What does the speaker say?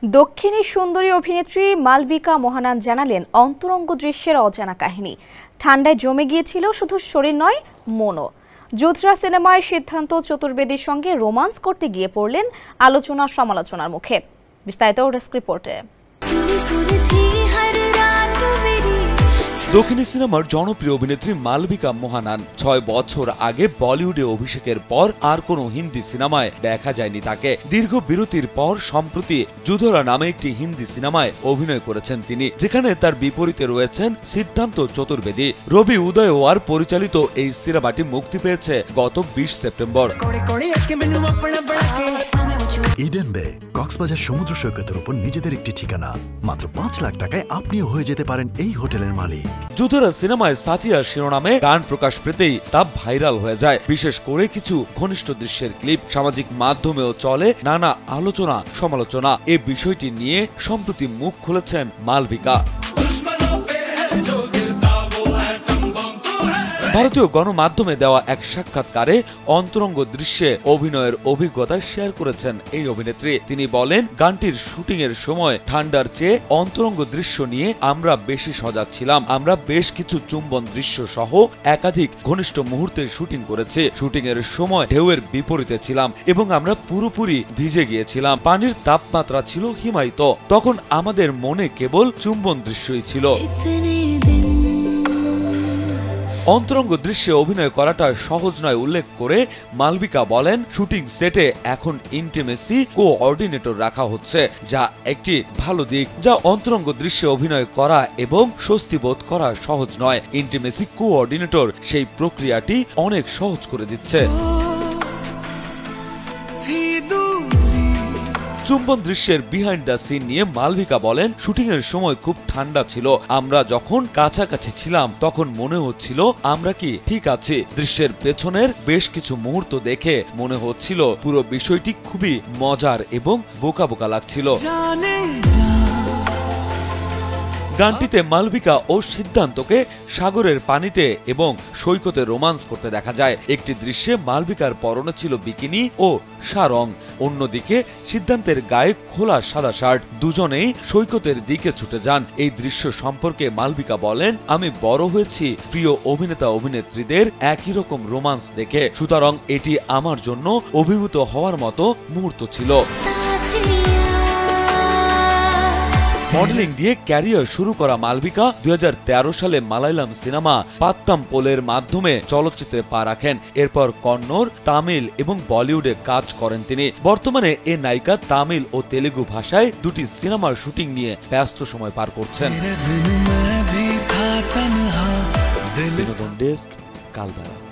দক্ষিণী সুন্দরী অভিনেত্রী মালবিকা মোহনান জানালেন অন্তরঙ্গ দৃশ্যের অজানা কাহিনী। ঠান্ডায় জমে গিয়েছিল শুধু শরীর নয়, মনও। যোদ্ধা সিনেমায় সিদ্ধান্ত চতুর্বেদীর সঙ্গে রোমান্স করতে গিয়ে পড়লেন আলোচনা সমালোচনার মুখে। বিস্তারিত ডেস্ক রিপোর্টে। দক্ষিণী সিনেমার জনপ্রিয় অভিনেত্রী মালবিকা মোহনান ৬ বছর আগে বলিউডে অভিষেকের পর আর কোনো হিন্দি সিনেমায় দেখা যায়নি তাকে। দীর্ঘ বিরতির পর সম্প্রতি যুদ্ধরা নামে একটি হিন্দি সিনেমায় অভিনয় করেছেন তিনি, যেখানে তার বিপরীতে রয়েছেন সিদ্ধান্ত চতুর্বেদী। রবি উদয় ওয়ার পরিচালিত এই সিনেমাটি মুক্তি পেয়েছে গত ২০ সেপ্টেম্বর। ইডেন বে কক্সবাজার সমুদ্র সৈকতের উপর নিজেদের একটি ঠিকানা। মাত্র ৫ লাখ টাকায় আপনিও হয়ে যেতে পারেন এই হোটেলের মালিক। যুদ্ধরা সিনেমায় সাথিয়া শিরোনামে গান প্রকাশ পেতেই তা ভাইরাল হয়ে যায়। বিশেষ করে কিছু ঘনিষ্ঠ দৃশ্যের ক্লিপ সামাজিক মাধ্যমেও চলে নানা আলোচনা সমালোচনা। এই বিষয়টি নিয়ে সম্প্রতি মুখ খুলেছেন মালবিকা। ভারতীয় গণমাধ্যমে দেওয়া এক সাক্ষাৎকারে অন্তরঙ্গ দৃশ্যে অভিনয়ের অভিজ্ঞতা শেয়ার করেছেন এই অভিনেত্রী। তিনি বলেন, গানটির শুটিং এর সময় ঠান্ডার চেয়ে অন্তরঙ্গ দৃশ্য নিয়ে আমরা বেশি সজাগ ছিলাম। আমরা বেশ কিছু চুম্বন দৃশ্য সহ একাধিক ঘনিষ্ঠ মুহূর্তের শুটিং করেছি। শুটিং এর সময় ঢেউয়ের বিপরীতে ছিলাম এবং আমরা পুরোপুরি ভিজে গিয়েছিলাম। পানির তাপমাত্রা ছিল হিমায়িত। তখন আমাদের মনে কেবল চুম্বন দৃশ্যই ছিল। অন্তরঙ্গ দৃশ্যে অভিনয় করাটা সহজ নয় উল্লেখ করে মালবিকা বলেন, শুটিং সেটে এখন ইন্টিমেসি কোঅর্ডিনেটর রাখা হচ্ছে, যা একটি ভালো দিক। যা অন্তরঙ্গ দৃশ্যে অভিনয় করা এবং স্বস্তি বোধ করা সহজ নয়। ইন্টিমেসি কোঅর্ডিনেটর সেই প্রক্রিয়াটি অনেক সহজ করে দিচ্ছে। চুম্বন দৃশ্যের বিহাইন্ড দ্য সিন নিয়ে মালবিকা বলেন, শুটিং এর সময় খুব ঠান্ডা ছিল। আমরা যখন কাছাকাছি ছিলাম তখন মনে হচ্ছিল আমরা কি ঠিক আছি। দৃশ্যের পেছনের বেশ কিছু মুহূর্ত দেখে মনে হচ্ছিল পুরো বিষয়টি খুবই মজার এবং বোকা বোকা লাগছিল। গানটিতে মালবিকা ও সিদ্ধান্তকে সাগরের পানিতে এবং সৈকতে রোমান্স করতে দেখা যায়। একটি দৃশ্যে মালবিকার পরনে ছিল বিকিনি ও সারং, অন্যদিকে সিদ্ধান্তের গায়ে খোলা সাদা শার্ট। দুজনেই সৈকতের দিকে ছুটে যান। এই দৃশ্য সম্পর্কে মালবিকা বলেন, আমি বড় হয়েছি প্রিয় অভিনেতা অভিনেত্রীদের একই রকম রোমান্স দেখে, সুতরাং এটি আমার জন্য অভিভূত হওয়ার মতো মুহূর্ত ছিল। মডেলিং দিয়ে ক্যারিয়ার শুরু করা মালবিকা ২০১৩ সালে মালায়ালাম সিনেমা পাত্তাম পোলের মাধ্যমে চলচ্চিত্রে পা রাখেন। এরপর কন্নড়, তামিল এবং বলিউডে কাজ করেন তিনি। বর্তমানে এ নায়িকা তামিল ও তেলেগু ভাষায় দুটি সিনেমার শুটিং নিয়ে ব্যস্ত সময় পার করছেন। বিনোদন ডেস্ক, কালবেলা।